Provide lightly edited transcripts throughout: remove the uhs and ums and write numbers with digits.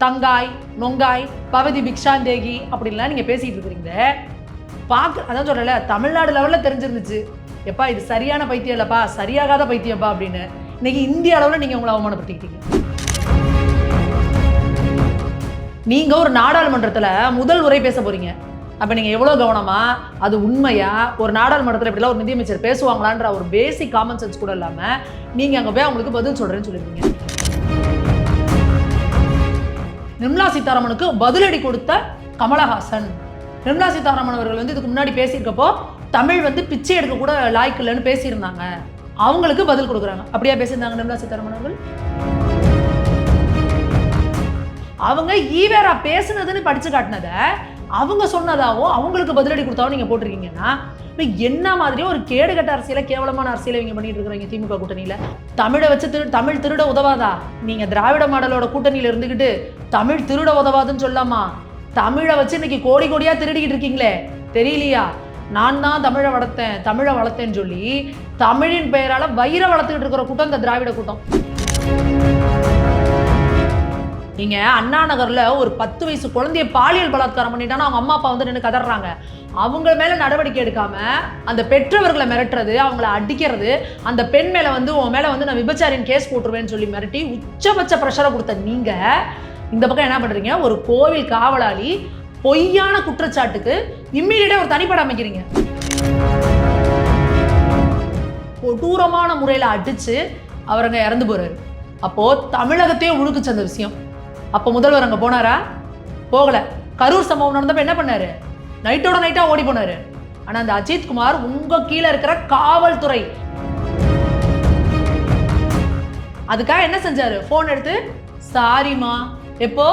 தங்காய் நொங்காய் பவதி பிக்ஷாந்தேகி அப்படின்லாம் நீங்கள் பேசிகிட்டு இருக்கிறீங்க. அதான் சொல்கிறல, தமிழ்நாடு லெவலில் தெரிஞ்சிருந்துச்சு எப்பா இது சரியான பைத்தியம் இல்லைப்பா, சரியாகாத பைத்தியம்ப்பா அப்படின்னு. இன்னைக்கு இந்திய அளவில் நீங்கள் உங்களை அவமானப்படுத்திக்கிட்டீங்க. நீங்கள் ஒரு நாடாளுமன்றத்தில் முதல் உரை பேச போகிறீங்க. அப்போ நீங்கள் எவ்வளோ கவனமாக அது உண்மையா ஒரு நாடாளுமன்றத்தில் இப்படிலாம் ஒரு நிதியமைச்சர் பேசுவாங்களான்ற ஒரு பேசிக் காமன் சென்ஸ் கூட இல்லாமல் நீங்கள் அங்கே போய் அவங்களுக்கு பதில் சொல்கிறேன்னு சொல்லியிருக்கீங்க. நிர்மலா சீதாராமனுக்கு பதிலடி கொடுத்த கமலஹாசன். நிர்மலா சீதாராமன் அவர்கள் வந்து இதுக்கு முன்னாடி பேசியிருக்கப்போ தமிழ் வந்து பிச்சை எடுக்க கூட லாய்க்கு இல்லைன்னு பேசியிருந்தாங்க. அவங்களுக்கு பதில் கொடுக்குறாங்க. அப்படியா பேசியிருந்தாங்க நிர்மலா சீதாராமன் அவர்கள்? அவங்க ஈவேரா பேசுனதுன்னு படிச்சு காட்டினதை அவங்க சொன்னதாகவும் அவங்களுக்கு பதிலடி கொடுத்தாவும் நீங்க போட்டிருக்கீங்கன்னா என்ன மாதிரியே ஒரு கேடுகட்ட அரசியல, கேவலமான அரசியலை இவங்க பண்ணிட்டு இருக்கிறீங்க திமுக கூட்டணியில. தமிழை வச்சு தமிழ் திருட உதவாதா? நீங்க திராவிட மாடலோட கூட்டணியில இருந்துகிட்டு தமிழ் திருட உதவாதுன்னு சொல்லாமா? தமிழை வச்சு இன்னைக்கு கோடி கோடியா திருடிக்கிட்டு இருக்கீங்களே, தெரியலையா? நான் தான் தமிழை வளர்த்தேன்னு சொல்லி தமிழின் பெயரால வயிறை வளர்த்துக்கிட்டு இருக்கிற கூட்டம் இந்த திராவிட கூட்டம். நீங்க அண்ணா நகர்ல ஒரு 10 வயசு குழந்தைய பாலியல் பலாத்காரம் பண்ணிட்டானா அவங்க அம்மா அப்பா வந்து நின்று கதறாங்க. அவங்க மேல நடவடிக்கை எடுக்காம அந்த பெற்றவர்களை மிரட்டுறது, அவங்கள அடிக்கிறது, அந்த பெண் மேல வந்து உன் மேல வந்து நான் விபச்சாரின் கேஸ் போட்டுருவேன்னு சொல்லி மிரட்டி உச்சபட்ச பிரஷரை கொடுத்த நீங்க இந்த பக்கம் என்ன பண்றீங்க? ஒரு கோவில் காவலாளி பொய்யான குற்றச்சாட்டுக்கு இம்மீடியட்டா ஒரு தனிப்படம் அமைக்கிறீங்க. கொடூரமான முறையில அடிச்சு அவரங்க இறந்து போறாரு. அப்போ தமிழகத்தையே உழுக்குச்சு அந்த விஷயம். அப்போ முதல்வர் அங்கே போனாரா? போகல. கரூர் சம்பவம் நடந்தப்ப என்ன பண்ணாரு? நைட்டோட நைட்டா ஓடி போனாரு. ஆனா அந்த அஜித்குமார் உங்க கீழே இருக்கிற காவல்துறை அதுக்காக என்ன செஞ்சாரு? போன் எடுத்து சாரிமா, எப்போ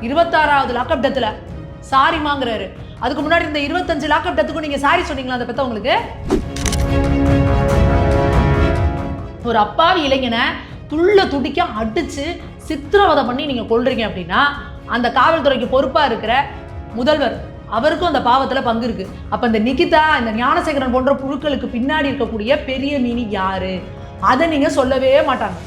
26வது லாக்அப் டெத்துல சாரிமாங்கிறாரு. அதுக்கு முன்னாடி இந்த 25 லாக்அப் டெத்துக்கும் நீங்க சாரி சொன்னீங்களா அந்த பெத்தவங்களுக்கு? ஒரு அப்பாவி இளைஞனை துள்ள துடிக்க அடிச்சு சித்திரவதை பண்ணி நீங்க கொல்றீங்க அப்படின்னா அந்த காவல்துறைக்கு பொறுப்பா இருக்கிற முதல்வர் அவருக்கும் அந்த பாவத்துல பங்கு இருக்கு. அப்ப இந்த நிகிதா, இந்த ஞானசேகரன் போன்ற புழுக்களுக்கு பின்னாடி இருக்கக்கூடிய பெரிய மீனி யாரு? அதை நீங்க சொல்லவே மாட்டாங்க.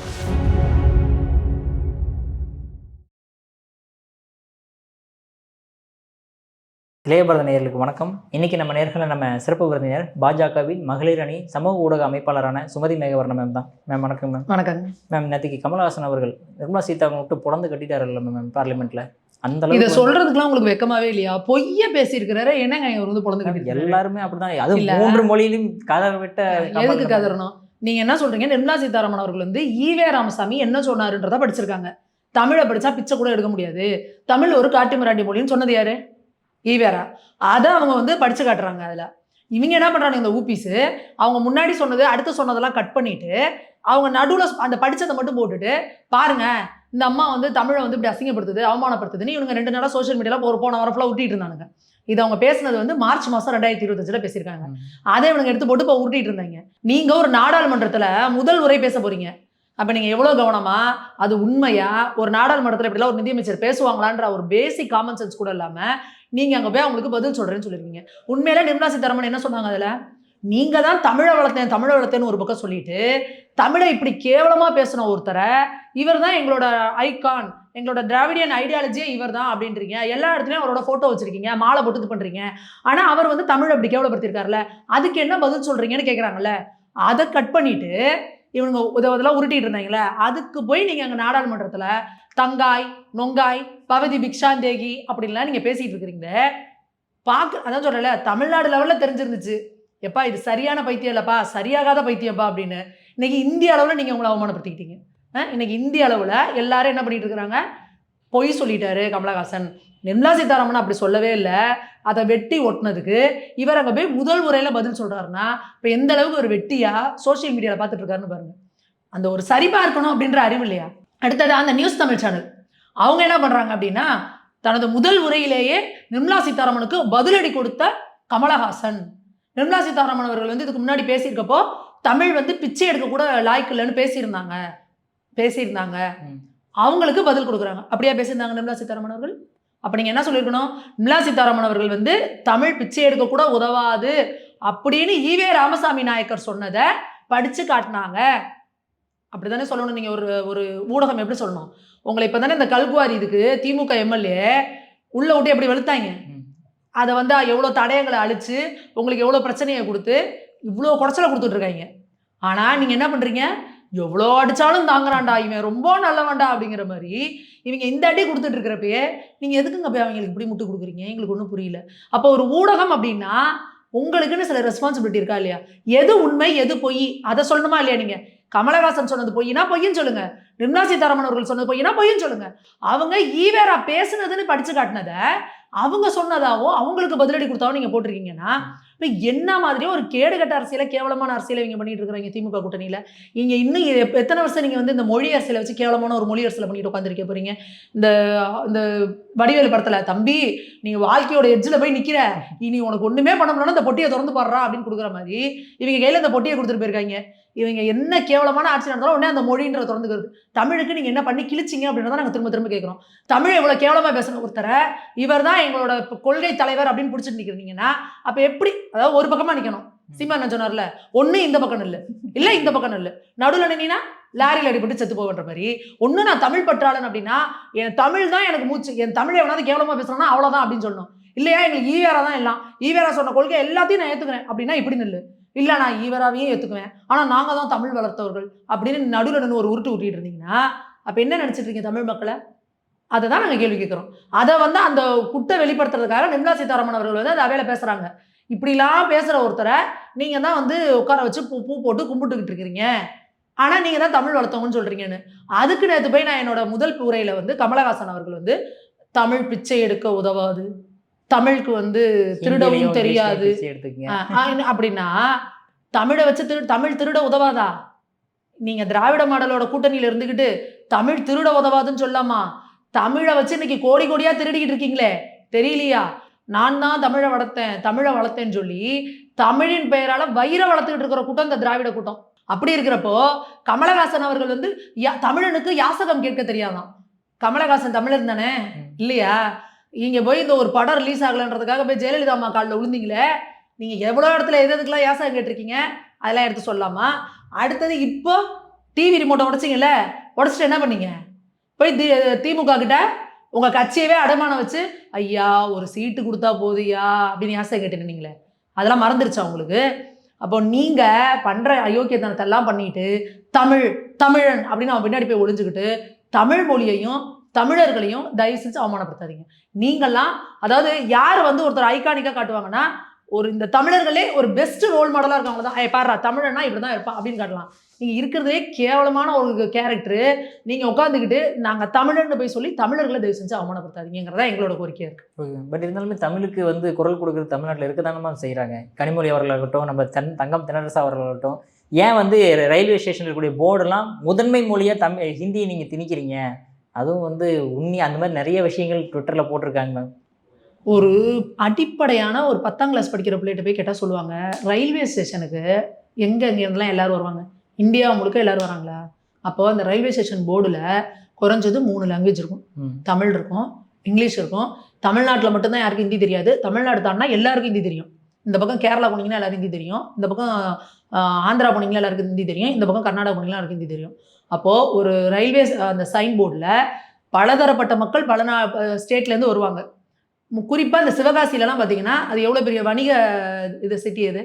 இளையபாரத நேயர்களுக்கு வணக்கம். இன்னைக்கு நம்ம நேர்களில் நம்ம சிறப்பு விருந்தினர் பாஜகவின் மகளிர் அணி சமூக ஊடக அமைப்பாளரான சுமதி மேகவர்ணன் மேம் தான். மேம் வணக்கம் மேம். வணக்கம் மேம். நேற்றுக்கு கமலஹாசன் அவர்கள் நிர்மலா சீதாராமன் விட்டு புலந்து கட்டிட்டாருல்ல மேம் பார்லிமெண்ட்ல, அந்த அளவுக்கு இதை சொல்றதுக்குலாம் உங்களுக்கு வெக்கமாவே இல்லையா? பொய்ய பேசியிருக்கிறாரு. என்னங்க இவர் வந்து புலந்து கட்டி? எல்லாருமே அப்படிதான். அது 3 மொழியிலும் கதற விட்ட. எதுக்கு கதறணும்? நீங்க என்ன சொல்றீங்க? நிர்மலா சீதாராமன் அவர்கள் வந்து ஈவே ராமசாமி என்ன சொன்னாருன்றத படிச்சிருக்காங்க. தமிழை படிச்சா பிச்சை கூட எடுக்க முடியாது, தமிழ் ஒரு காட்டு மிராண்டி மொழின்னு சொன்னது யாரு? ஈவேரா. அதை அவங்க வந்து படிச்சு காட்டுறாங்க. அதுல இவங்க என்ன பண்றாங்க? இந்த ஊபிஸ் அவங்க முன்னாடி சொன்னது அடுத்து சொன்னதெல்லாம் கட் பண்ணிட்டு அவங்க நடுவில் அந்த படிச்சதை மட்டும் போட்டுட்டு பாருங்க இந்த அம்மா வந்து தமிழை வந்து இப்படி அசிங்கப்படுத்துது, அவமானப்படுத்துதுன்னு இவங்க 2 நாளா சோசியல் மீடியால போன வாரம் ஃபுல்லாக விட்டிட்டு இருந்தாங்க. இது அவங்க பேசுனது வந்து மார்ச் மாசம் 2025 பேசியிருக்காங்க. அதை இவங்க எடுத்து போட்டு இப்போ உருட்டிட்டு இருந்தாங்க. நீங்க ஒரு நாடாளுமன்றத்துல முதல் உரை பேச போறீங்க. அப்ப நீங்க எவ்வளவு கவனமா அது உண்மையா ஒரு நாடாளுமன்றத்தில் இப்படிலாம் ஒரு நிதியமைச்சர் பேசுவாங்களான்ற ஒரு பேசிக் காமன் சென்ஸ் கூட இல்லாம நீங்க அங்க போய் அவங்களுக்கு பதில் சொல்றேன்னு சொல்லிருக்கீங்க. உண்மையில நிர்மலா சீதாராமன் என்ன சொன்னாங்க? அதுல நீங்க தான் தமிழை வளர்த்தேன்னு ஒரு பக்கம் சொல்லிட்டு தமிழை இப்படி கேவலமா பேசின ஒருத்தரை இவர் தான் எங்களோட ஐகான், எங்களோட திராவிடியன் ஐடியாலஜியே இவர் தான் அப்படின்றீங்க. எல்லா இடத்துலயும் அவரோட போட்டோ வச்சிருக்கீங்க, மாலை போட்டு இது பண்றீங்க. ஆனா அவர் வந்து தமிழ் அப்படி கேவலப்படுத்திருக்காருல்ல, அதுக்கு என்ன பதில் சொல்றீங்கன்னு கேட்கறாங்கல்ல. அதை கட் பண்ணிட்டு இவங்க இதெல்லாம் உருட்டிட்டு இருந்தாங்களே, அதுக்கு போய் நீங்க அங்க நாடாளுமன்றத்துல தங்காய் நொங்காய் பவதி பிக்ஷாந்தேகி அப்படின்லாம் நீங்க பேசிட்டு இருக்கிறீங்க. அதான் சொல்றல, தமிழ்நாடு லெவல்ல தெரிஞ்சிருந்துச்சு எப்பா இது சரியான பைத்தியம் இல்லப்பா, சரியாகாத பைத்தியம்ப்பா அப்படின்னு. இன்னைக்கு இந்திய அளவில் நீங்க உங்களை அவமானப்படுத்திக்கிட்டீங்க. இன்னைக்கு இந்திய அளவில் எல்லாரும் என்ன பண்ணிட்டு இருக்கிறாங்க? பொய் சொல்லிட்டாரு கமலஹாசன். நிர்மலா சீதாராமன் அப்படி சொல்லவே இல்லை. அதை வெட்டி ஒட்டினதுக்கு இவர் அங்கே போய் முதல் முறையில் பதில் சொல்றாருன்னா இப்போ எந்த அளவுக்கு ஒரு வெட்டியா சோசியல் மீடியாவில் பார்த்துட்டு இருக்காருன்னு பாருங்க. அந்த ஒரு சரிபார்க்கணும் அப்படின்ற அறிவு இல்லையா? அடுத்தது அந்த நியூஸ் தமிழ் சேனல் அவங்க என்ன பண்றாங்க அப்படின்னா தனது முதல் உரையிலேயே நிர்மலா சீதாராமனுக்கு பதிலடி கொடுத்த கமலஹாசன். நிர்மலா சீதாராமன் அவர்கள் வந்து இதுக்கு முன்னாடி பேசியிருக்கப்போ தமிழ் வந்து பிச்சை எடுக்க கூட லாய்க்கு இல்லைன்னு பேசியிருந்தாங்க. அவங்களுக்கு பதில் கொடுக்குறாங்க. அப்படியா பேசியிருந்தாங்க நிர்மலா சீதாராமன் அவர்கள்? அப்ப நீங்க என்ன சொல்லியிருக்கணும்? நிர்மலா சீதாராமன் அவர்கள் வந்து தமிழ் பிச்சை எடுக்க கூட உதவாது அப்படின்னு ஈவே ராமசாமி நாயக்கர் சொன்னதை படிச்சு காட்டினாங்க. அப்படித்தானே சொல்லணும். நீங்க ஒரு ஊடகம் எப்படி சொல்லணும்? உங்களை இப்போ தானே இந்த கல்குவாரி இதுக்கு திமுக எம்எல்ஏ உள்ள விட்டு எப்படி வெளுத்தாங்க. அதை வந்து எவ்வளோ தடயங்களை அழிச்சு உங்களுக்கு எவ்வளோ பிரச்சனையை கொடுத்து இவ்வளோ குடைச்சலை கொடுத்துட்டு இருக்காங்க. ஆனால் நீங்கள் என்ன பண்ணுறீங்க, எவ்வளோ அடித்தாலும் தாங்குறான்டா இவன் ரொம்ப நல்லவன்டா அப்படிங்கிற மாதிரி இவங்க இந்த அடி கொடுத்துட்டு இருக்கிறப்பயே நீங்கள் எதுக்குங்க போய் அவங்களுக்கு இப்படி முட்டு கொடுக்குறீங்க, எங்களுக்கு ஒன்றும் புரியல. அப்போ ஒரு ஊடகம் அப்படின்னா உங்களுக்குன்னு சில ரெஸ்பான்சிபிலிட்டி இருக்கா இல்லையா? எது உண்மை எது பொய் அதை சொல்லணுமா இல்லையா? நீங்கள் கமலஹாசன் சொன்னது பொய்னா பொய்ன்னு சொல்லுங்க, நிர்மலா சீதாராமன் அவர்கள் சொன்னது பொய்னா பொய்ன்னு சொல்லுங்க. அவங்க ஈவேரா பேசுனதுன்னு படிச்சு காட்டினதை அவங்க சொன்னதாவோ அவங்களுக்கு பதிலடி கொடுத்தாவோ நீங்க போட்டிருக்கீங்கன்னா இப்போ என்ன மாதிரியே ஒரு கேடுகட்ட அரசியலை, கேவலமான அரசியலை இவங்க பண்ணிட்டு இருக்கிறாங்க திமுக கூட்டணியில. இங்க இன்னும் எத்தனை வருஷம் நீங்க வந்து இந்த மொழி அரசியலை வச்சு கேவலமான ஒரு மொழி அரசியலை பண்ணிட்டு உட்காந்துருக்க போறீங்க? இந்த இந்த வடிவேலு படத்துல தம்பி நீங்க வாழ்க்கையோட எட்ஜில் போய் நிக்கிற, இனி உனக்கு ஒண்ணுமே பண்ண முடியல, இந்த பொட்டியை திறந்து பாடுறா அப்படின்னு கொடுக்குற மாதிரி இவங்க கையில இந்த பொட்டியை கொடுத்துட்டு போயிருக்காங்க. இவங்க என்ன கேவலமான ஆட்சி நடந்தாலும் உடனே அந்த மொழின்ற திறந்துக்கிறது. தமிழுக்கு நீங்க என்ன பண்ணி கிழிச்சிங்க அப்படின்றத நாங்கள் திரும்ப திரும்ப கேட்குறோம். தமிழ் எவ்வளவு கேவலமா பேசணும் ஒருத்தரை, இவர் தான் எங்களோட கொள்கை தலைவர் அப்படின்னு பிடிச்சிட்டு நிக்கிறீங்கன்னா அப்ப எப்படி? அதாவது ஒரு பக்கமா நிக்கணும். சீமா என்ன சொன்னார்ல, ஒண்ணு இந்த பக்கம் இல்ல இல்ல இந்த பக்கம் இல்ல, நடுவில் நின்னா லாரியில் அடிபட்டு செத்து போவன்ற மாதிரி. ஒண்ணு நான் தமிழ் பற்றாளன் அப்படின்னா என் தமிழ் தான் எனக்கு மூச்சு, என் தமிழை எவனாவது கேவலமா பேசுறான்னா அவ்வளவுதான் அப்படின்னு சொல்லணும். இல்லையா எங்களுக்கு ஈவேரா தான் எல்லாம், ஈவேரா சொன்ன கொள்கை எல்லாத்தையும் நான் ஏத்துக்கிறேன் அப்படின்னா இப்படி நில்லு. இல்லை நான் ஈவராவையும் ஏற்றுக்குவேன், ஆனால் நாங்கள் தான் தமிழ் வளர்த்தவர்கள் அப்படின்னு நடுவில் நின்று ஒரு உருட்டு ஊட்டிட்டு இருந்தீங்கன்னா அப்போ என்ன நினச்சிட்டு இருக்கீங்க தமிழ் மக்களை? அதை தான் நாங்கள் கேள்வி கேட்குறோம். அதை வந்து அந்த குட்டை வெளிப்படுத்துறதுக்காக நிர்மலா சீதாராமன் அவர்கள் வந்து அதை அவையில பேசுகிறாங்க. இப்படிலாம் பேசுகிற ஒருத்தரை நீங்கள் தான் வந்து உட்கார வச்சு பூ போட்டு கும்பிட்டுக்கிட்டு இருக்கிறீங்க, ஆனால் நீங்கள் தான் தமிழ் வளர்த்தவங்கன்னு சொல்கிறீங்கன்னு. அதுக்கு நேற்று போய் நான் என்னோட முதல் உரையில் வந்து கமலஹாசன் அவர்கள் வந்து தமிழ் பிச்சை எடுக்க உதவாது, தமிழுக்கு வந்து திருடவும் தெரியாது அப்படின்னா தமிழை வச்சு தமிழ் திருட உதவாதா? நீங்க திராவிட மாடலோட கூட்டணியில இருந்துகிட்டு தமிழ் திருட உதவாதுன்னு சொல்லாமா? தமிழை வச்சு இன்னைக்கு கோடி கோடியா திருடிக்கிட்டு இருக்கீங்களே, தெரியலையா? நான் தான் தமிழை வளர்த்தேன்னு சொல்லி தமிழின் பெயரால வயிறை வளர்த்துக்கிட்டு இருக்கிற கூட்டம் இந்த திராவிட கூட்டம். அப்படி இருக்கிறப்போ கமலஹாசன் அவர்கள் வந்து தமிழனுக்கு யாசகம் கேட்க தெரியாதான். கமலஹாசன் தமிழர் தானே இல்லையா? இங்கே போய் இந்த ஒரு படம் ரிலீஸ் ஆகலன்றதுக்காக போய் ஜெயலலிதா அம்மா காலில் விழுந்தீங்களே, நீங்கள் எவ்வளோ இடத்துல எதுக்கெல்லாம் யாசகம் கேட்டிருக்கீங்க, அதெல்லாம் எடுத்து சொல்லாமா? அடுத்தது இப்போ டிவி ரிமோட்டை உடைச்சிங்கல்ல, உடச்சிட்டு என்ன பண்ணீங்க? போய் திமுக கிட்ட உங்கள் கட்சியவே அடமானம் வச்சு ஐயா ஒரு சீட்டு கொடுத்தா போதியா அப்படின்னு யாசகம் கேட்டுனீங்களே, அதெல்லாம் மறந்துருச்சா உங்களுக்கு? அப்போ நீங்கள் பண்ணுற அயோக்கியத்தனத்தை எல்லாம் பண்ணிட்டு தமிழன் அப்படின்னு அவன் பின்னாடி போய் ஒளிஞ்சுக்கிட்டு தமிழ் மொழியையும் தமிழர்களையும் தயவு செஞ்சு அவமானப்படுத்தாதீங்க. நீங்கள்லாம் அதாவது யார் வந்து ஒருத்தர் ஐகானிக்காக காட்டுவாங்கன்னா ஒரு இந்த தமிழர்களே ஒரு பெஸ்ட் ரோல் மாடலாக இருக்கவங்க தான். பாடுறா தமிழன்னா இப்படி தான் இருப்பான் அப்படின்னு காட்டலாம். நீங்கள் இருக்கிறதே கேவலமான ஒரு கேரக்டரு. நீங்கள் உட்காந்துக்கிட்டு நாங்கள் தமிழன்னு போய் சொல்லி தமிழர்களை தயவு செஞ்சு அவமானப்படுத்தாதீங்கிறதா எங்களோட கோரிக்கையாக இருக்குது. பட் இருந்தாலுமே தமிழுக்கு வந்து குரல் கொடுக்குறது தமிழ்நாட்டில் இருக்க தானமா செய்கிறாங்க. கனிமொழி அவர்களாகட்டும், நம்ம தங்கம் தென்னரசு அவர்களாகட்டும், ஏன் வந்து ரயில்வே ஸ்டேஷன் இருக்கக்கூடிய போர்டெல்லாம் முதன்மை மொழியாக ஹிந்தியை நீங்கள் திணிக்கிறீங்க? அதுவும் வந்து உண்மை அந்த மாதிரி நிறைய விஷயங்கள் ட்விட்டரில் போட்டிருக்காங்க. ஒரு அடிப்படையான ஒரு 10ஆம் கிளாஸ் படிக்கிற பிள்ளைகிட்ட போய் கேட்டால் சொல்லுவாங்க, ரயில்வே ஸ்டேஷனுக்கு எங்கேருந்துலாம் எல்லோரும் வருவாங்க, இந்தியா முழுக்க எல்லோரும் வராங்களா? அப்போது அந்த ரயில்வே ஸ்டேஷன் போர்டில் குறைஞ்சது 3 லாங்குவேஜ் இருக்கும். தமிழ் இருக்கும், இங்கிலீஷ் இருக்கும். தமிழ்நாட்டில் மட்டும்தான் யாருக்கும் ஹிந்தி தெரியாது, தமிழ்நாடு தாண்டினா எல்லாருக்கும் ஹிந்தி தெரியும். இந்த பக்கம் கேரளா போனீங்கன்னா எல்லாரும் ஹிந்தி தெரியும், இந்த பக்கம் ஆந்திரா போனீங்கன்னா எல்லாருக்கும் ஹிந்தி தெரியும், இந்த பக்கம் கர்நாடகா போனீங்கன்னா எல்லாருக்கும் ஹிந்தி தெரியும். அப்போது ஒரு ரயில்வே அந்த சைன் போர்டில் பலதரப்பட்ட மக்கள் பல ஸ்டேட்லேருந்து வருவாங்க. குறிப்பாக இந்த சிவகாசியிலலாம் பார்த்தீங்கன்னா அது எவ்வளோ பெரிய வணிக சிட்டி, அது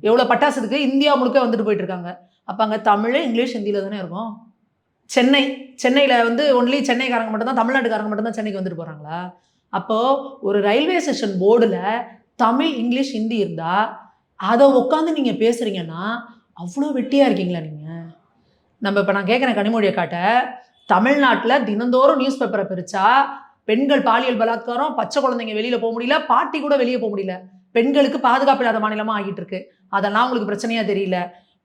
எவ்வளோ பட்டாசத்துக்கு இந்தியா முழுக்க வந்துட்டு போயிட்டு இருக்காங்க. அப்போ அங்கே தமிழ் இங்கிலீஷ் ஹிந்தியில் தானே இருக்கும். சென்னையில் வந்து ஒன்லி சென்னைக்காரங்க மட்டும்தான், தமிழ்நாட்டுக்காரங்க மட்டும்தான் சென்னைக்கு வந்துட்டு போகிறாங்களா? அப்போது ஒரு ரயில்வே ஸ்டேஷன் போர்டில் தமிழ் இங்கிலீஷ் ஹிந்தி இருந்தால் அதை உட்காந்து நீங்கள் பேசுகிறீங்கன்னா அவ்வளோ வெட்டியாக இருக்கீங்களா நீங்கள்? நம்ம இப்போ நான் கேட்குறேன் கனிமொழியை காட்ட, தமிழ்நாட்டில் தினந்தோறும் நியூஸ் பேப்பரை பிரித்தா பெண்கள் பாலியல் பலாத்காரம், பச்சை குழந்தைங்க வெளியில் போக முடியல, பாட்டி கூட வெளியே போக முடியல, பெண்களுக்கு பாதுகாப்பு இல்லாத மாநிலமாக ஆகிட்டு இருக்கு. அதெல்லாம் உங்களுக்கு பிரச்சனையாக தெரியல.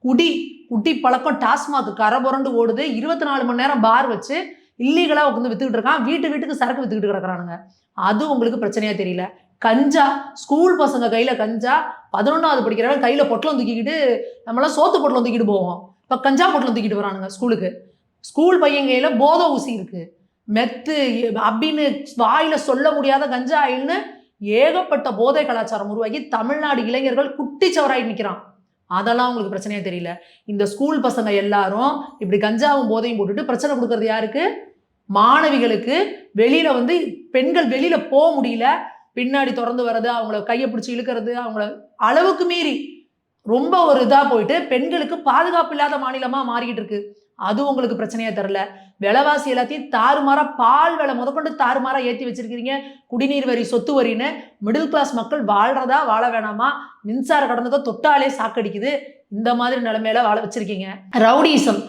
குடி பழக்கம் டாஸ்மாக் கரை புரண்டு ஓடுது, 24 மணி நேரம் பார் வச்சு இல்லீகலாக உட்காந்து வித்துக்கிட்டு இருக்கான், வீட்டுக்கு சரக்கு வித்துக்கிட்டு கிடக்குறானுங்க, அது உங்களுக்கு பிரச்சனையாக தெரியல. கஞ்சா, ஸ்கூல் பசங்க கையில் கஞ்சா, 11வது படிக்கிறவங்க கையில் பொட்டலம் தூக்கிக்கிட்டு, நம்மளாம் சோத்து பொட்டலம் தூக்கிட்டு போவோம், இப்போ கஞ்சா பொட்டலம் தூக்கிட்டு வரானுங்க ஸ்கூலுக்கு. ஸ்கூல் பையன் கையில் போதை ஊசி இருக்குது, மெத்து அப்படின்னு வாயில் சொல்ல முடியாத கஞ்சா ஆயில்னு ஏகப்பட்ட போதை கலாச்சாரம் உருவாக்கி தமிழ்நாடு இளைஞர்கள் குட்டிச்சவராயிட்டு நிற்கிறான். அதெல்லாம் உங்களுக்கு பிரச்சனையே தெரியல. இந்த ஸ்கூல் பசங்க எல்லாரும் இப்படி கஞ்சாவும் போதையும் போட்டுட்டு பிரச்சனை கொடுக்கறது யாருக்கு? மாணவிகளுக்கு வெளியில வந்து பெண்கள் வெளியில போக முடியல, பின்னாடி திறந்து வர்றது, அவங்கள கையை பிடிச்சி இழுக்கிறது, அவங்கள அளவுக்கு மீறி ரொம்ப ஒரு இதா போயிட்டு பெண்களுக்கு பாதுகாப்பு இல்லாத மாநிலமா மாறிக்கிட்டு இருக்கு. அது உங்களுக்கு பிரச்சனையா தெரியல. விலைவாசி எல்லாத்தையும் தாறுமாறா, பால் விலை முதற்கொண்டு தாறுமாறா ஏத்தி வச்சிருக்கிறீங்க. குடிநீர் வரி, சொத்து வரின்னு மிடில் கிளாஸ் மக்கள் வாழ்றதா வாழ வேணாமா, மின்சார கட்டணத்தை தொட்டாலே சாக்கடிக்குது. இந்த மாதிரி நிலைமையில வாழ வச்சிருக்கீங்க. ரவுடிசம்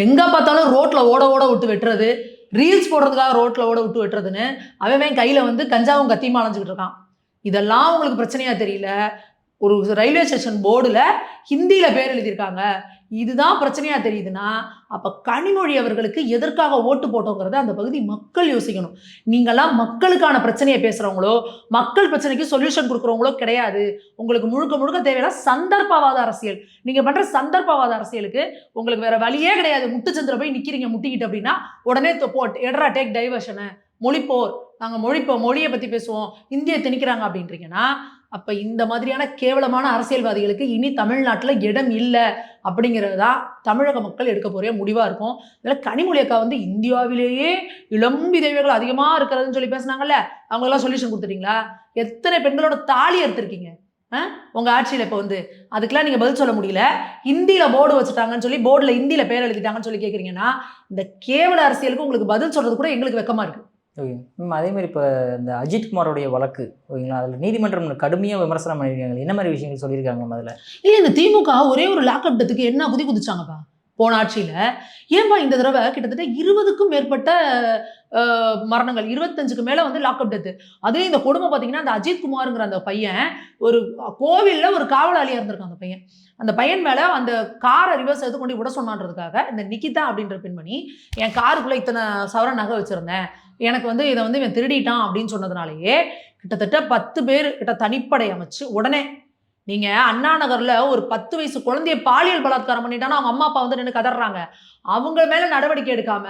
எங்க பார்த்தாலும் ரோட்ல ஓட ஓட விட்டு வெட்டுறது, ரீல்ஸ் போடுறதுக்காக ரோட்ல ஓட விட்டு வெட்டுறதுன்னு அவன் கையில வந்து கஞ்சாவும் கத்தியுமா அலைஞ்சுக்கிட்டு இருக்கான். இதெல்லாம் உங்களுக்கு பிரச்சனையா தெரியல. ஒரு ரயில்வே ஸ்டேஷன் போர்டுல ஹிந்தியில பேர் எழுதியிருக்காங்க. இதுதான் பிரச்சனையா தெரியுதுன்னா, அப்ப கனிமொழி அவர்களுக்கு எதற்காக ஓட்டு போட்டோங்கிறத அந்த பகுதி மக்கள் யோசிக்கணும். நீங்கெல்லாம் மக்களுக்கான பிரச்சனையை பேசுறவங்களோ, மக்கள் பிரச்சனைக்கு சொல்யூஷன் கொடுக்குறவங்களோ கிடையாது. உங்களுக்கு முழுக்க முழுக்க தேவையான சந்தர்ப்பவாத அரசியல். நீங்க பண்ற சந்தர்ப்பவாத அரசியலுக்கு உங்களுக்கு வேற வழியே கிடையாது. முட்டுச்சந்திர போய் நிக்கிறீங்க முட்டிக்கிட்டு அப்படின்னா, உடனே எட்ரா டேக் டைவர்ஷனு, மொழிப்போர், நாங்க மொழியை பத்தி பேசுவோம், இந்தியை திணிக்கிறாங்க அப்படின்றீங்கன்னா, அப்ப இந்த மாதிரியான கேவலமான அரசியல்வாதிகளுக்கு இனி தமிழ்நாட்டுல இடம் இல்லை அப்படிங்கிறது தான் தமிழக மக்கள் எடுக்க போற முடிவா இருக்கும். அதில் கனிமொழி அக்கா வந்து இந்தியாவிலேயே இளம் விதவைகள் அதிகமா இருக்கிறதுன்னு சொல்லி பேசுனாங்கல்ல, அவங்க எல்லாம் சொல்யூஷன் கொடுத்துட்டீங்களா? எத்தனை பெண்களோட தாலி எடுத்திருக்கீங்க உங்க ஆட்சியில? இப்ப வந்து அதுக்கெல்லாம் நீங்க பதில் சொல்ல முடியல. ஹிந்தியில போர்டு வச்சுட்டாங்கன்னு சொல்லி போர்டுல ஹிந்தியில பேர் எழுதிட்டாங்கன்னு சொல்லி கேட்குறீங்கன்னா, இந்த கேவல அரசியலுக்கு உங்களுக்கு பதில் சொல்றது கூட எங்களுக்கு வெக்கமா இருக்கு. ஓகே மேம், அதே மாதிரி இப்போ இந்த அஜித்குமாரோடைய வழக்கு ஓகேங்களா, அதில் நீதிமன்றம் கடுமையாக விமர்சனம் பண்ணியிருக்காங்க. என்ன மாதிரி விஷயங்கள் சொல்லியிருக்காங்க மேம் அதில்? இல்லை, இந்த திமுக ஒரே ஒரு லாக்அப் டெத்துக்கு என்ன குதிச்சாங்கப்பா போன ஆட்சியில். ஏன்பா இந்த தடவை கிட்டத்தட்ட 20க்கும் மேற்பட்ட மரணங்கள், 25க்கு மேலே வந்து லாக்அப் டெத்து. அதே இந்த கொடுமை பார்த்தீங்கன்னா, அந்த அஜித்குமாருங்கிற அந்த பையன் ஒரு கோவிலில் ஒரு காவலாளியாக இருந்திருக்கான். அந்த பையன் மேலே அந்த காரை ரிவர்ஸ் எடுத்து கொண்டு விட சொன்னான்றதுக்காக இந்த நிகிதா அப்படின்ற பெண்மணி, என் காருக்குள்ளே இத்தனை சவரன் நகை வச்சுருந்தேன், எனக்கு வந்து இதை வந்து இவன் திருடிட்டான் அப்படின்னு சொன்னதுனாலேயே கிட்டத்தட்ட 10 பேர் கிட்ட தனிப்படை அமைச்சு உடனே நீங்க அண்ணா நகர்ல ஒரு 10 வயசு குழந்தைய பாலியல் பலாத்காரம் பண்ணிட்டானா அவங்க அம்மா அப்பா வந்து நின்று கதறாங்க. அவங்க மேல நடவடிக்கை எடுக்காம,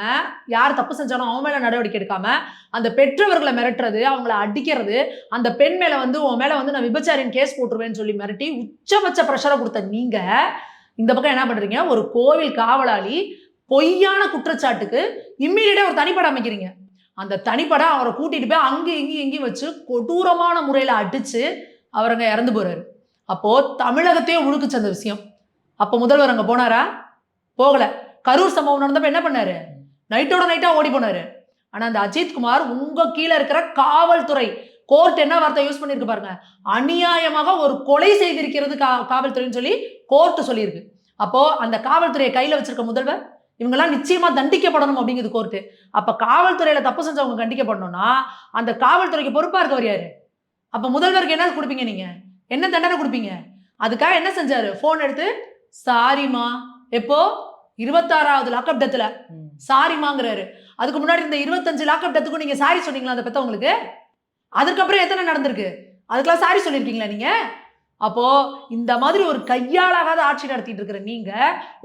யார் தப்பு செஞ்சாலும் அவங்க மேல நடவடிக்கை எடுக்காம அந்த பெற்றவர்களை மிரட்டுறது, அவங்கள அடிக்கிறது, அந்த பெண் மேல வந்து உன் மேல வந்து நான் விபச்சாரின் கேஸ் போட்டுருவேன்னு சொல்லி மிரட்டி உச்சபட்ச பிரஷரை கொடுத்த நீங்க இந்த பக்கம் என்ன பண்றீங்க? ஒரு கோவில் காவலாளி பொய்யான குற்றச்சாட்டுக்கு இம்மீடியட்டா ஒரு தனிப்படை அமைக்கிறீங்க. அந்த தனிப்படை அவரை கூட்டிட்டு போய் அங்கேயும் இங்கேயும் வச்சு கொடூரமான முறையில அடிச்சு அவருங்க இறந்து போறாரு. அப்போ தமிழகத்தையே உழுக்குச்சு அந்த விஷயம். அப்போ முதல்வர் அங்க போனாரா? போகல. கரூர் சம்பவம் நடந்தப்ப என்ன பண்ணாரு? நைட்டோட நைட்டா ஓடி போனாரு. ஆனா அந்த அஜித்குமார் உங்க கீழே இருக்கிற காவல்துறை, கோர்ட் என்ன வார்த்தை யூஸ் பண்ணிருக்கு பாருங்க, அநியாயமாக ஒரு கொலை செய்திருக்கிறது காவல்துறைன்னு சொல்லி கோர்ட் சொல்லியிருக்கு. அப்போ அந்த காவல்துறையை கையில வச்சிருக்க முதல்வர் இவங்கெல்லாம் நிச்சயமா தண்டிக்கப்படணும் அப்படிங்கிறது கோர்ட்டு. அப்ப காவல்துறையில தப்பு செஞ்சவங்க கண்டிக்கப்படணும்னா அந்த காவல்துறைக்கு பொறுப்பா இருக்கவர் யாரு? அப்ப முதல்வருக்கு என்ன கொடுப்பீங்க? நீங்க என்ன தண்டனை கொடுப்பீங்க? அதுக்காக என்ன செஞ்சாரு? போன் எடுத்து சாரிமா, எப்போ 26வது லாக்அப் டெத்துல சாரிமாங்கிறாரு. அதுக்கு முன்னாடி இந்த 25 லாக்அப் டெத்துக்கும் நீங்க சாரி சொன்னீங்களா அந்த பெத்தவங்களுக்கு? அதுக்கப்புறம் எத்தனை நடந்திருக்கு? அதுக்கெல்லாம் சாரி சொல்லியிருக்கீங்களா நீங்க? அப்போ இந்த மாதிரி ஒரு கையாளாகாத ஆட்சி நடத்திட்டு இருக்கிற நீங்க,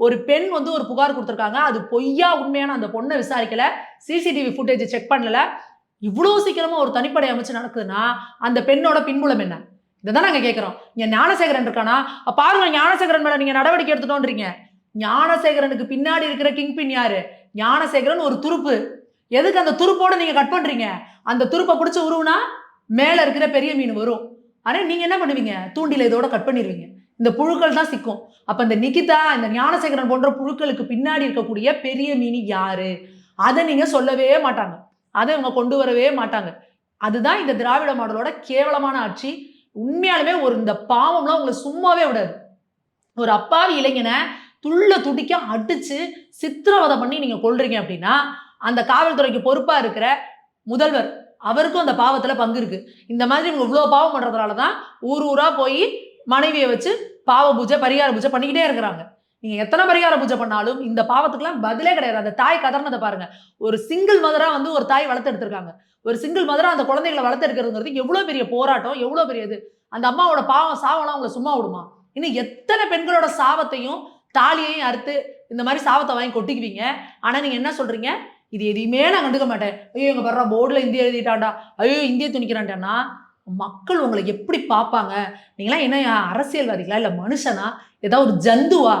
ஒரு பெண் வந்து ஒரு புகார் கொடுத்துருக்காங்க, அது பொய்யா உண்மையான அந்த பொண்ணை விசாரிக்கல, சிசிடிவி ஃபுட்டேஜ் செக் பண்ணல, இவ்வளவு சீக்கிரமா ஒரு தனிப்படை அமைச்சு நடக்குதுன்னா அந்த பெண்ணோட பின்புலம் என்ன? இதான் நாங்க கேட்கிறோம். இங்க ஞானசேகரன் இருக்கானா? பாருங்க, ஞானசேகரன் மேல நீங்க நடவடிக்கை எடுத்துட்டோன்றீங்க. ஞானசேகரனுக்கு பின்னாடி இருக்கிற கிங்பின் யாரு? ஞானசேகரன் ஒரு துருப்பு. எதுக்கு அந்த துருப்போட நீங்க கட் பண்றீங்க? அந்த துருப்பை பிடிச்சு உருவுனா மேல இருக்கிற பெரிய மீன் வரும். ஆனா நீங்க என்ன பண்ணுவீங்க? தூண்டில இதோட கட் பண்ணிடுவீங்க. இந்த புழுக்கள் தான் சிக்கும். அப்ப இந்த நிகிதா, இந்த ஞானசேகரன் போன்ற புழுக்களுக்கு பின்னாடி இருக்கக்கூடிய பெரிய மீன் யாரு? அதை நீங்க சொல்லவே மாட்டாங்க. அதை இவங்க கொண்டு வரவே மாட்டாங்க. அதுதான் இந்த திராவிட மாடலோட கேவலமான ஆட்சி. உண்மையாலுமே ஒரு இந்த பாவம்லாம் உங்களை சும்மாவே விடாது. ஒரு அப்பாவி இளைஞனை துள்ள துடிக்க அடிச்சு சித்திரவதை பண்ணி நீங்க கொல்றீங்க அப்படின்னா அந்த காவல்துறைக்கு பொறுப்பா இருக்கிற முதல்வர் அவருக்கும் அந்த பாவத்துல பங்கு இருக்கு. இந்த மாதிரி இவங்க இவ்வளவு பாவம் பண்றதுனாலதான் ஊர் ஊரா போய் மனைவியை வச்சு பாவ பூஜை, பரிகார பூஜை பண்ணிக்கிட்டே இருக்கிறாங்க. நீங்க எத்தனை பரிகார பூஜை பண்ணாலும் இந்த பாவத்துக்குலாம் பதிலே கிடையாது. அந்த தாய் கதர்னதை பாருங்க. ஒரு சிங்கிள் மதரா வந்து ஒரு தாய் வளர்த்து எடுத்திருக்காங்க. ஒரு சிங்கிள் மதரா அந்த குழந்தைகளை வளர்த்து எடுக்கிறதுங்கிறது எவ்வளவு பெரிய போராட்டம், எவ்வளவு பெரிய இது. அந்த அம்மாவோட பாவம் சாவெல்லாம் உங்களை சும்மா விடுமா? இன்னும் எத்தனை பெண்களோட சாவத்தையும் தாலியையும் அறுத்து இந்த மாதிரி சாவத்தை வாங்கி கொட்டிக்குவீங்க. ஆனா நீங்க என்ன சொல்றீங்க? இது எதையுமே நான் கண்டுக்க மாட்டேன். ஐயோ எங்க பர்றா போர்டுல இந்தியா எழுதிட்டாண்டா, ஐயோ இந்திய துணிக்கிறான்டான்னா மக்கள் உங்களை எப்படி பார்ப்பாங்க? நீங்களாம் என்ன அரசியல்வாதிகளா, இல்ல மனுஷனா, ஏதாவது ஒரு ஜந்துவா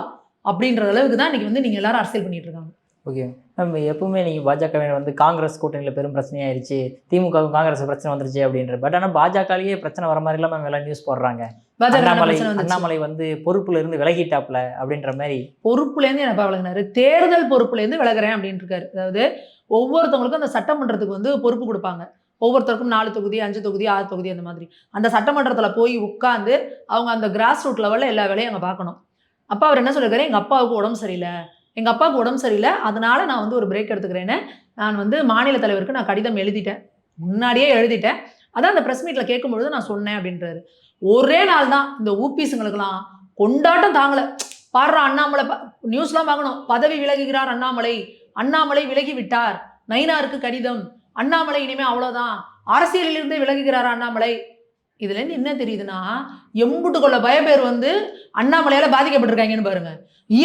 அப்படின்ற அளவுக்கு தான் இன்னைக்கு வந்து நீங்க எல்லாரும் அரசியல் பண்ணிட்டு இருக்காங்க. ஓகே நம்ம எப்பவுமே நீங்கள் பாஜக வந்து காங்கிரஸ் கூட்டணியில் பெரும் பிரச்சனையாயிருச்சு, திமுக காங்கிரஸ் பிரச்சனை வந்துருச்சு அப்படின்ற. பட் ஆனால் பாஜகலேயே பிரச்சனை வர மாதிரிலாம் மேம் எல்லாம் நியூஸ் போடுறாங்க. பாஜக அண்ணாமலை அண்ணாமலை வந்து பொறுப்புல இருந்து விலகிட்டாப்ல அப்படின்ற மாதிரி. பொறுப்புலேருந்து என்னப்பா விலகினாரு? தேர்தல் பொறுப்புலேருந்து விலகிறேன் அப்படின்னு இருக்காரு. அதாவது ஒவ்வொருத்தவங்களுக்கும் அந்த சட்டமன்றத்துக்கு வந்து பொறுப்பு கொடுப்பாங்க. ஒவ்வொருத்தருக்கும் 4 தொகுதி 5 தொகுதி 6 தொகுதி அந்த மாதிரி. அந்த சட்டமன்றத்தில் போய் உட்காந்து அவங்க அந்த கிராஸ் ரூட் லெவலில் எல்லா வேலையும் அங்கே பார்க்கணும். அப்பா அவர் என்ன சொல்லியிருக்காரு, எங்கள் அப்பாவுக்கு உடம்பு சரியில்லை, எங்கள் அப்பாவுக்கு உடம்பு சரியில்லை, அதனால நான் வந்து ஒரு பிரேக் எடுத்துக்கிறேன்னு நான் வந்து மாநில தலைவருக்கு நான் கடிதம் எழுதிட்டேன், முன்னாடியே எழுதிட்டேன். அதான் அந்த ப்ரெஸ் மீட்டில் கேட்கும்பொழுது நான் சொன்னேன் அப்படின்றாரு. ஒரே நாள் தான் இந்த ஊபிஸுங்களுக்கெல்லாம் கொண்டாட்டம் தாங்கலை. பாடுற அண்ணாமலை நியூஸ்லாம் பார்க்கணும். பதவி விலகுகிறார் அண்ணாமலை, அண்ணாமலை விலகி விட்டார், நயினாருக்கு கடிதம், அண்ணாமலை இனிமே அவ்வளோதான், அரசியலிலிருந்தே விலகுகிறார் அண்ணாமலை. இதுலேருந்து என்ன தெரியுதுன்னா, எம்புட்டு கொள்ள பயபேர் வந்து அண்ணாமலையால் பாதிக்கப்பட்டிருக்காங்கன்னு பாருங்க.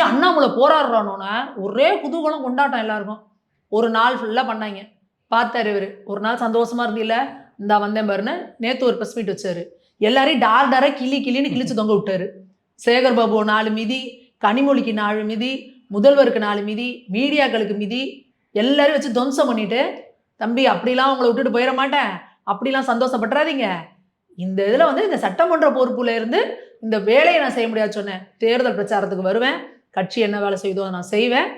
அண்ணாமலை போராடுறானோன்னு ஒரே குதூகலம் கொண்டாட்டம் எல்லாருக்கும். ஒரு நாள் ஃபுல்லாக பண்ணாங்க. பார்த்தாரு இவர், ஒரு நாள் சந்தோஷமா இருந்தில்ல, இந்தா வந்தேன் பாருன்னு நேற்று ஒரு ப்ரெஸ் மீட் வச்சாரு. எல்லாரையும் டாராக கிளின்னு கிழிச்சு தொங்க விட்டாரு. சேகர் பாபு 4 மிதி, கனிமொழிக்கு 4 மிதி, முதல்வருக்கு 4 மிதி, மீடியாக்களுக்கு மிதி, எல்லாரையும் வச்சு துவம்சம் பண்ணிட்டு, தம்பி அப்படிலாம் உங்களை விட்டுட்டு போயிட மாட்டேன், அப்படிலாம் சந்தோஷப்பட்டுறாதீங்க, இந்த இதில் வந்து இந்த சட்டமன்ற பொறுப்புல இருந்து இந்த வேலையை நான் செய்ய முடியாது சொன்னேன். தேர்தல் பிரச்சாரத்துக்கு வருவேன், கட்சி என்ன வேலை செய்யுதோ நான் செய்வேன்,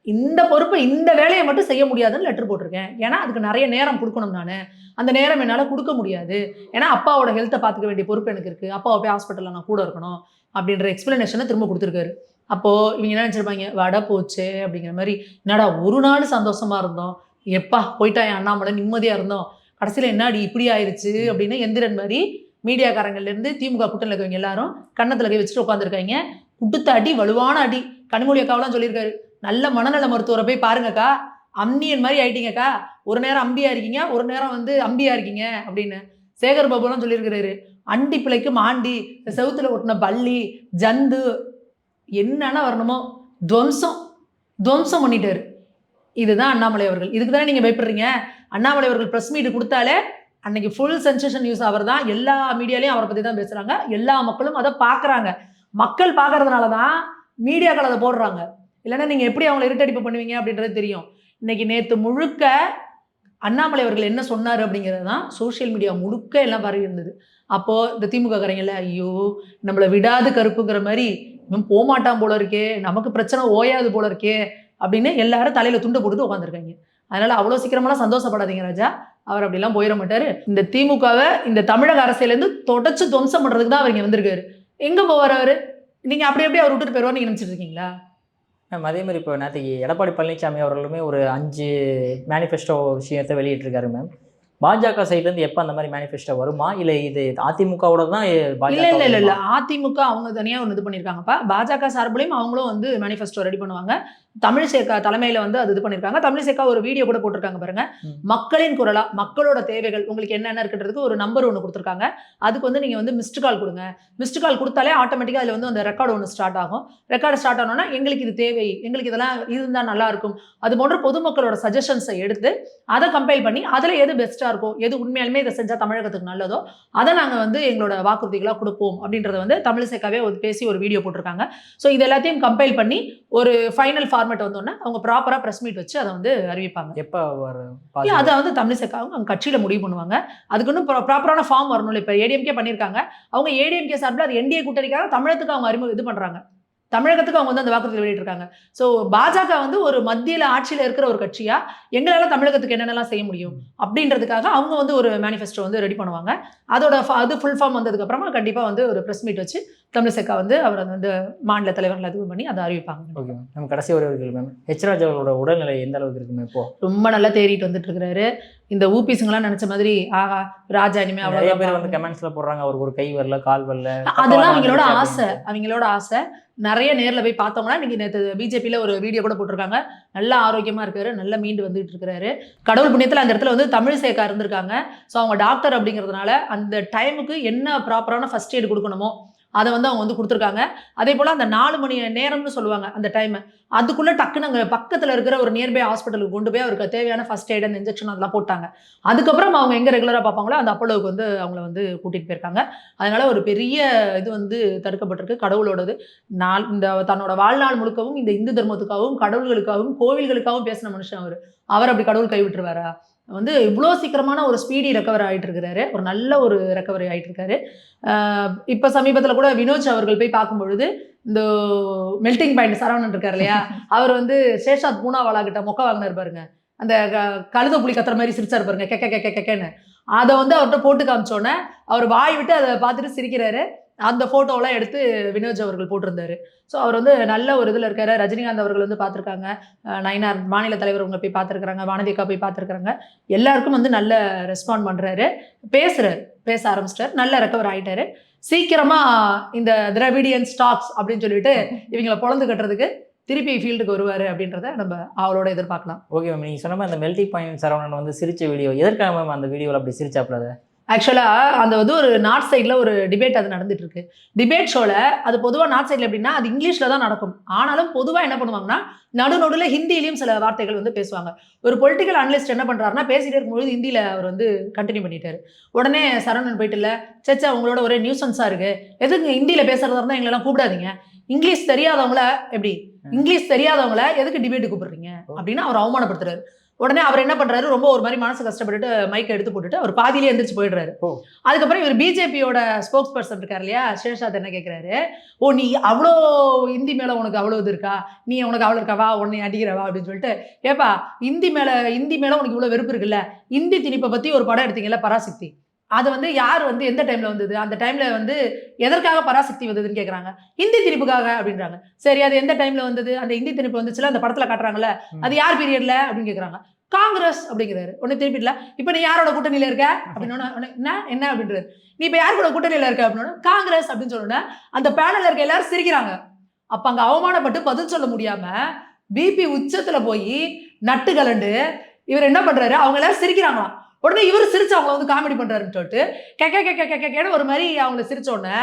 இந்த பொறுப்பை இந்த வேலையை மட்டும் செய்ய முடியாதுன்னு லெட்டர் போட்டிருக்கேன். ஏன்னா அதுக்கு நிறைய நேரம் கொடுக்கணும், நான் அந்த நேரம் என்னால் கொடுக்க முடியாது, ஏன்னா அப்பாவோட ஹெல்த்தை பார்த்துக்க வேண்டிய பொறுப்பு எனக்கு இருக்குது, அப்பாவை போய் ஹாஸ்பிட்டலில் நான் கூட இருக்கணும் அப்படின்ற எக்ஸ்பிளனேஷனை திரும்ப கொடுத்துருக்காரு. அப்போது இவங்க என்ன நினச்சிருப்பாங்க, வடை போச்சு அப்படிங்கிற மாதிரி, என்னடா ஒரு நாள் சந்தோஷமாக இருந்தோம், எப்பா போயிட்டா என் அண்ணாமலை நிம்மதியாக இருந்தோம், கடைசியில் என்னாடி இப்படி ஆயிடுச்சு அப்படின்னு எந்திரன் மாதிரி மீடியாக்காரங்கள்லேருந்து திமுக கூட்டணியில் இருக்கவங்க எல்லாரும் கன்னத்தில் கை வச்சுட்டு உட்காந்துருக்காங்க. குடுத்த அடி வலுவான அடி. கனிமொழி அக்காவெல்லாம் சொல்லியிருக்காரு, நல்ல மனநல மருத்துவரை போய் பாருங்கக்கா, அம்னியன் மாதிரி ஆயிட்டீங்கக்கா, ஒரு நேரம் அம்பியா இருக்கீங்க, ஒரு நேரம் வந்து அம்பியா இருக்கீங்க அப்படின்னு. சேகர் பாபுலாம் சொல்லியிருக்கிறாரு, அண்டி பிள்ளைக்கு மாண்டி, செவுத்துல ஒட்டின பள்ளி ஜந்து என்னன்னா வரணுமோ துவம்சம் பண்ணிட்டாரு. இதுதான் அண்ணாமலை அவர்கள். இதுக்கு தானே நீங்கள் பயப்படுறீங்க. அண்ணாமலை அவர்கள் ப்ரெஸ் மீட் கொடுத்தாலே அன்னைக்கு ஃபுல் சென்சேஷன் நியூஸ் அவர் தான். எல்லா மீடியாலையும் அவரை பற்றி தான் பேசுகிறாங்க, எல்லா மக்களும் அதை பார்க்குறாங்க. மக்கள் பார்க்கறதுனால தான் மீடியாக்கள் அதை போடுறாங்க. இல்லைன்னா நீங்கள் எப்படி அவங்களை இருட்டடிப்பு பண்ணுவீங்க அப்படின்றது தெரியும். இன்னைக்கு நேற்று முழுக்க அண்ணாமலை அவர்கள் என்ன சொன்னார் அப்படிங்கிறது தான் சோஷியல் மீடியா முழுக்க எல்லாம் பரவி இருந்தது. அப்போது இந்த திமுக காரங்கள்ல, ஐயோ நம்மளை விடாது கருப்புங்கிற மாதிரி இன்னும் போகமாட்டான் போல இருக்கே, நமக்கு பிரச்சனை ஓயாது போல இருக்கே அப்படின்னு எல்லாரும் தலையில் துண்டை போட்டுட்டு உட்காந்துருக்காங்க. அதனால் அவ்வளோ சீக்கிரமெல்லாம் சந்தோஷப்படாதீங்க ராஜா, அவர் அப்படிலாம் போயிட மாட்டார். இந்த திமுகவை இந்த தமிழக அரசியலேருந்து தொடச்சு துவம்சம் பண்ணுறதுக்கு தான் அவர் இங்கே வந்திருக்காரு. எங்கே போவார் அவர்? நீங்கள் அப்படி அப்படியே அவர் விட்டுட்டு போயிடுவார் நீங்கள் நினச்சிட்டு இருக்கீங்களா? மேம் அதே மாதிரி இப்போ நேற்றுக்கு எடப்பாடி பழனிசாமி அவர்களுமே ஒரு 5 மேனிஃபெஸ்டோ விஷயத்தை வெளியிட்டிருக்காரு மேம். பாஜக சைட்லேருந்து எப்போ அந்த மாதிரி மேனிஃபெஸ்டோ வருமா, இல்லை இது அதிமுகவோட தான்? இல்லை அதிமுக அவங்க தனியாக ஒன்று இது பண்ணியிருக்காங்கப்பா. பாஜக சார்பிலையும் அவங்களும் வந்து மேனிஃபெஸ்டோ ரெடி பண்ணுவாங்க. தமிழிசேகா தலைமையில் வந்து அது இது பண்ணியிருக்காங்க. தமிழிசேகா ஒரு வீடியோ கூட போட்டிருக்காங்க பாருங்க, மக்களின் குரலா, மக்களோட தேவைகள் உங்களுக்கு என்னென்ன இருக்குன்றதுக்கு ஒரு நம்பர் ஒன்று கொடுத்துருக்காங்க. அதுக்கு வந்து நீங்கள் வந்து மிஸ்டு கால் கொடுங்க. மிஸ்டு கால் கொடுத்தாலே ஆட்டோமேட்டிக்காக அதில் வந்து அந்த ரெக்கார்டு ஒன்று ஸ்டார்ட் ஆகும். ரெக்கார்டு ஸ்டார்ட் ஆனோன்னா எங்களுக்கு இது தேவை, எங்களுக்கு இதெல்லாம் இருந்தால் நல்லா இருக்கும், அது போன்ற பொதுமக்களோட சஜஷன்ஸை எடுத்து அதை கம்பைல் பண்ணி அதில் எது பெஸ்ட்டாக இருக்கோ, எது உண்மையாலுமே இதை செஞ்சால் தமிழகத்துக்கு நல்லதோ அதை நாங்கள் வந்து எங்களோட வாக்குறுதிகளாக கொடுப்போம் அப்படின்றத வந்து தமிழிசேகாவே பேசி ஒரு வீடியோ போட்டிருக்காங்க. ஸோ இது எல்லாத்தையும் கம்பைல் பண்ணி ஒரு ஃபைனல் ஃபார்மேட் வந்தோன்னா அவங்க ப்ராப்பராக ப்ரெஸ் மீட் வச்சு அதை வந்து அறிவிப்பாங்க. எப்போ அதை வந்து தமிழிசேகா அவங்க கட்சியில் முடிவு பண்ணுவாங்க. அதுக்கு இன்னும் ப்ராப்பரான ஃபார்ம் வரணும். இப்போ ஏடிஎம்கே பண்ணியிருக்காங்க, அவங்க ஏடிஎம்கே சார்பில் அது என்டிஏ கூட்டணிக்காக தமிழகத்துக்கு அவங்க இது பண்ணுறாங்க, தமிழகத்துக்கு அவங்க வந்து அந்த வாக்குறுதி வெளியிட்டிருக்காங்க. ஸோ பாஜக வந்து ஒரு மத்தியில் ஆட்சியில் இருக்கிற ஒரு கட்சியா எங்களால் தமிழகத்துக்கு என்னென்னலாம் செய்ய முடியும் அப்படின்றதுக்காக அவங்க வந்து ஒரு மேனிஃபெஸ்டோ வந்து ரெடி பண்ணுவாங்க. அதோட அது ஃபுல் ஃபார்ம் வந்ததுக்கப்புறமா கண்டிப்பாக வந்து ஒரு ப்ரெஸ் மீட் வச்சு தமிழிசேகா வந்து அவர் வந்து மாநில தலைவர்கள் இது பண்ணி அதை அறிவிப்பாங்க. Okay ma'am. நம்ம கடைசி ஒரு மேம், ஹெச் ராஜா அவரோட உடல்நிலை எந்த அளவுக்கு இருக்குமே? இப்போ ரொம்ப நல்லா தேறிட்டு வந்துட்டு இருக்கிறாரு. இந்த ஊபிஸுங்கெல்லாம் நினைச்ச மாதிரி ஆஹா ராஜா இனிமே நிறைய பேர் வந்து கமெண்ட்ஸ்ல போடுறாங்க, அவருக்கு ஒரு கை வரல கால் வரல, அதெல்லாம் அவங்களோட ஆசை. நிறைய நேரில் போய் பார்த்தோம்னா இன்னைக்கு நேற்று பிஜேபியில் ஒரு வீடியோ கூட போட்டிருக்காங்க, நல்லா ஆரோக்கியமாக இருக்காரு, நல்லா மீண்டு வந்துட்டு இருக்கிறாரு. கடவுள் புண்ணியத்தில் அந்த இடத்துல வந்து தமிழிசேகா இருந்திருக்காங்க. ஸோ அவங்க டாக்டர் அப்படிங்கிறதுனால அந்த டைமுக்கு என்ன ப்ராப்பரான ஃபர்ஸ்ட் எய்டு கொடுக்கணுமோ அதை வந்து அவங்க வந்து கொடுத்துருக்காங்க. அதே போல் அந்த 4 மணி நேரம்னு சொல்லுவாங்க அந்த டைம், அதுக்குள்ளே டக்குன்னு அங்கே பக்கத்தில் இருக்கிற ஒரு நியர்பை ஹாஸ்பிட்டலுக்கு கொண்டு போய் அவருக்கு தேவையான ஃபர்ஸ்ட் எய்ட் அண்ட் இன்ஜெக்ஷன் அதெல்லாம் போட்டாங்க. அதுக்கப்புறம் அவங்க எங்கே ரெகுலராக பார்ப்பாங்களோ அந்த அப்போலோவுக்கு வந்து அவங்கள வந்து கூட்டிகிட்டு போயிருக்காங்க. அதனால ஒரு பெரிய இது வந்து தடுக்கப்பட்டிருக்கு கடவுளோடது. இந்த தன்னோட வாழ்நாள் முழுக்கவும் இந்த இந்து தர்மத்துக்காகவும் கடவுள்களுக்காகவும் கோவில்களுக்காகவும் பேசின மனுஷன் அவர் அப்படி கடவுள் கைவிட்டுருவாரா? வந்து இவ்வளோ சீக்கிரமான ஒரு ஸ்பீடி ரெக்கவர் ஆகிட்டு இருக்கிறாரு. ஒரு நல்ல ஒரு ரெக்கவரி ஆகிட்டு இருக்காரு. இப்போ சமீபத்தில் கூட வினோஜ் அவர்கள் போய் பார்க்கும்பொழுது இந்த மெல்டிங் பாயிண்ட் சரவணன் இருக்கார் இல்லையா, அவர் வந்து சேஷாத் பூனாவாலா கிட்ட மொக்க வாங்கினார் பாருங்க, அந்த கழுத புலி கத்துற மாதிரி சிரிச்சார் பாருங்க, கெக்கன்னு. அதை வந்து அவர்கிட்ட போட்டு காமிச்சோன்னே அவர் வாய் விட்டு அதை பார்த்துட்டு சிரிக்கிறாரு. அந்த ஃபோட்டோவெல்லாம் எடுத்து வினோஜ் அவர்கள் போட்டிருந்தாரு. ஸோ அவர் வந்து நல்ல ஒரு இதில் இருக்காரு. ரஜினிகாந்த் அவர்கள் வந்து பார்த்துருக்காங்க, நயினார் மாநில தலைவர் அவங்க போய் பார்த்துருக்குறாங்க, வானதிக்கா போய் பார்த்துருக்குறாங்க. எல்லாருக்கும் வந்து நல்ல ரெஸ்பாண்ட் பண்ணுறாரு, பேச ஆரம்பிச்சிட்டார், நல்ல ரெக்கவர் ஆகிட்டாரு. சீக்கிரமாக இந்த திராவிடியன் ஸ்டாக்ஸ் அப்படின்னு சொல்லிட்டு இவங்களை பொழந்து கட்டுறதுக்கு திருப்பி ஃபீல்டுக்கு வருவார் அப்படின்றத நம்ம அவளோட எதிர்பார்க்கலாம். ஓகே மேம், நீங்கள் சொன்ன மாதிரி அந்த மெல்டிங் பாயிண்ட் சரவணன் வந்து சிரிச்ச வீடியோ எதற்காக மேம் அந்த வீடியோவில் அப்படி சிரிச்சாப்புல? ஆக்சுவலாக அந்த வந்து ஒரு நார்த் சைடில் ஒரு டிபேட் அது நடந்துட்டு இருக்கு. டிபேட் ஷோவில் அது பொதுவாக நார்த் சைடில் எப்படின்னா அது இங்கிலீஷில் தான் நடக்கும். ஆனாலும் பொதுவாக என்ன பண்ணுவாங்கன்னா நடுநடுவில் ஹிந்திலையும் சில வார்த்தைகள் வந்து பேசுவாங்க. ஒரு பொலிட்டிக்கல் அனலிஸ்ட் என்ன பண்ணுறாருன்னா பேசிகிட்டே இருக்கும்போது ஹிந்தியில் அவர் வந்து கண்டினியூ பண்ணிட்டாரு. உடனே சரவணன் போயிட்டு இல்லை சேச்சா உங்களோட ஒரே நியூசன்ஸாக இருக்குது, எதுக்கு ஹிந்தியில் பேசுகிறதா இருந்தால் எங்களெல்லாம் கூப்பிடாதீங்க, இங்கிலீஷ் தெரியாதவங்கள எதுக்கு டிபேட்டு கூப்பிடுறீங்க அப்படின்னு அவர் அவமானப்படுத்துறாரு. உடனே அவர் என்ன பண்றாரு, ரொம்ப ஒரு மாதிரி மனசு கஷ்டப்பட்டுட்டு மைக்கை எடுத்து போட்டுட்டு அவர் பாதியிலே எந்திரிச்சு போயிடுறாரு. அதுக்கப்புறம் இவர் பிஜேபியோட ஸ்போக்ஸ் பர்சன் இருக்கார் இல்லையா சேஷாத், என்ன கேட்கிறாரு, ஓ நீ அவ்வளோ ஹிந்தி மேல உனக்கு அவ்வளோ இது இருக்கா, நீ உனக்கு அவ்வளோ இருக்கா, வா உன்னை அடிக்கிறவா அப்படின்னு சொல்லிட்டு, ஏப்பா ஹிந்தி மேல உனக்கு இவ்வளோ வெறுப்பு இருக்குல்ல, ஹிந்தி திணிப்பை பத்தி ஒரு படம் எடுத்தீங்கல்ல பராசக்தி, அது வந்து யார் வந்து எந்த டைம்ல வந்தது, அந்த டைம்ல வந்து எதற்காக பராசக்தி வந்ததுன்னு கேட்குறாங்க. ஹிந்தி திணிப்புக்காக அப்படின்றாங்க. சரி அது எந்த டைம்ல வந்தது, அந்த ஹிந்தி திணிப்பு வந்துச்சுல அந்த படத்துல காட்டுறாங்கல்ல, அது யார் பீரியட்ல அப்படின்னு கேட்குறாங்க. காங்கிரஸ் அப்படிங்கிறாரு. உடனே திருப்பிடல, இப்போ நீ யாரோட கூட்டணியில இருக்க அப்படின்னு, என்ன அப்படின்றாரு, நீ இப்போ யார் கூட கூட்டணியில இருக்க அப்படின்னு, காங்கிரஸ் அப்படின்னு சொன்னோன்னா அந்த பேனல்ல இருக்க எல்லாரும் சிரிக்கிறாங்க. அப்ப அங்க அவமானப்பட்டு பதில் சொல்ல முடியாம பிபி உச்சத்துல போய் நட்டு கலண்டு இவர் என்ன பண்றாரு, அவங்க எல்லாரும் சிரிக்கிறாங்களாம். உடனே இவர் சிரிச்சு அவங்கள வந்து காமெடி பண்றாருன்னு சொல்லிட்டு கேட்க ஒரு மாதிரி அவங்கள சிரிச்ச உடனே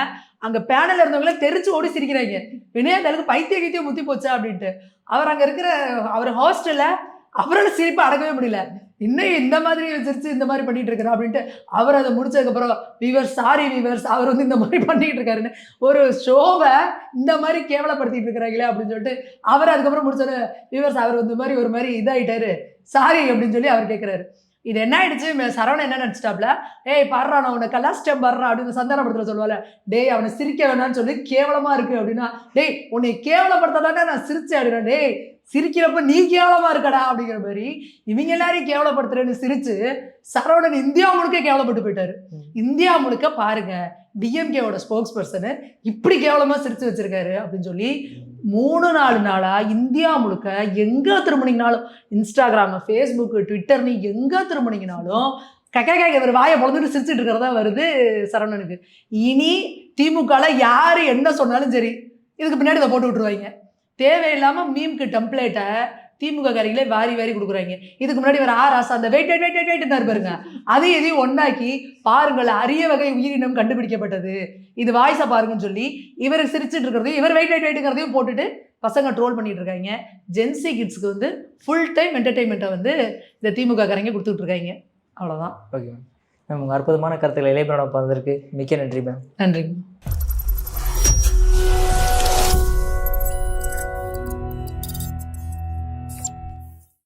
அங்க பேனல்ல இருந்தவங்களே தெரிச்சு ஓடி சிரிக்கிறாங்க. வினயந்தலுக்கு பைத்தியம் முத்தி போச்சா அப்படின்ட்டு. அவர் அங்க இருக்கிற அவர் ஹாஸ்டல்ல அவரால் சிரிப்பை அடக்கவே முடியல. இன்னும் இந்த மாதிரி சிரிச்சு இந்த மாதிரி பண்ணிட்டு இருக்கிறா அப்படின்ட்டு அவர் அதை முடிச்சதுக்கப்புறம் வீவர்ஸ் அவர் வந்து இந்த மாதிரி பண்ணிட்டு இருக்காருன்னு ஒரு ஷோவை இந்த மாதிரி கேவலப்படுத்திட்டு இருக்கிறாங்களே அப்படின்னு சொல்லிட்டு அவர் அதுக்கப்புறம் முடிச்சோன்னு வீவர்ஸ் அவர் வந்து மாதிரி ஒரு மாதிரி இதாயிட்டாரு சாரி அப்படின்னு சொல்லி அவர் கேட்கிறாரு. இது என்ன ஆயிடுச்சு, சரவணன் என்ன நினச்சிட்டாப்ல, ஏய் பாடுறா நான் உன்னை கலாச்சிட்டேன் பாடுறா அப்படின்னு சந்தான படத்தில் சொல்லுவாள், டேய் அவனை சிரிக்க வேணான்னு சொல்லி கேவலமாக இருக்குது அப்படின்னா, டேய் உன்னை கேவலப்படுத்தாதானே நான் சிரிச்சேன் அப்படின்னா, டேய் சிரிக்கிறப்ப நீ கேவலமா இருக்கடா அப்படிங்கிற மாதிரி இவங்க எல்லாரையும் கேவலப்படுத்துறேன்னு சிரிச்சு சரவணன் இந்தியா முழுக்க கேவலப்பட்டு போயிட்டாரு. இந்தியா முழுக்க பாருங்க டிஎம்கேவோட ஸ்போக்ஸ் பர்சனு இப்படி கேவலமா சிரிச்சு வச்சிருக்காரு அப்படின்னு சொல்லி 3-4 நாளா இந்தியா முழுக்க எங்க திரும்பினீங்கனாலும் இன்ஸ்டாகிராம், ஃபேஸ்புக், ட்விட்டர்னு எங்க திரும்பினீங்கனாலும் இவர் வாயை பொழுதுட்டு சிரிச்சுட்டு இருக்கிறதா வருது சரவணனுக்கு. இனி திமுகல யாரு என்ன சொன்னாலும் சரி இதுக்கு பின்னாடி இதை போட்டு விட்டுருவாங்க. தேவையில்லாம மீம்க்கு டெம்ப்ளேட்டை திமுக காரிகளே வாரி கொடுக்குறாங்க. இதுக்கு முன்னாடி ஒரு ஆராசா அந்த வெயிட் பாருங்க, அதையும் எதையும் ஒன்னாக்கி பாருங்கள் அரிய வகை உயிரினம் கண்டுபிடிக்கப்பட்டது, இது வாய்ஸா பாருங்கன்னு சொல்லி இவர் சிரிச்சுட்டு இருக்கிறதையும் இவர் வெயிட்ங்கிறதையும் போட்டுட்டு பசங்க ட்ரோல் பண்ணிட்டு இருக்காங்க. ஜென்சி கிட்ஸ்க்கு வந்து ஃபுல் டைம் என்டர்டைன்மெண்ட்டை வந்து இந்த திமுக காரங்க கொடுத்துட்டு இருக்காங்க. அவ்வளோதான். ஓகே மேம், உங்கள் அற்புதமான கருத்துக்களை இளையபுரம் பார்ப்பதற்கு மிக்க நன்றி மேம். நன்றிங்க.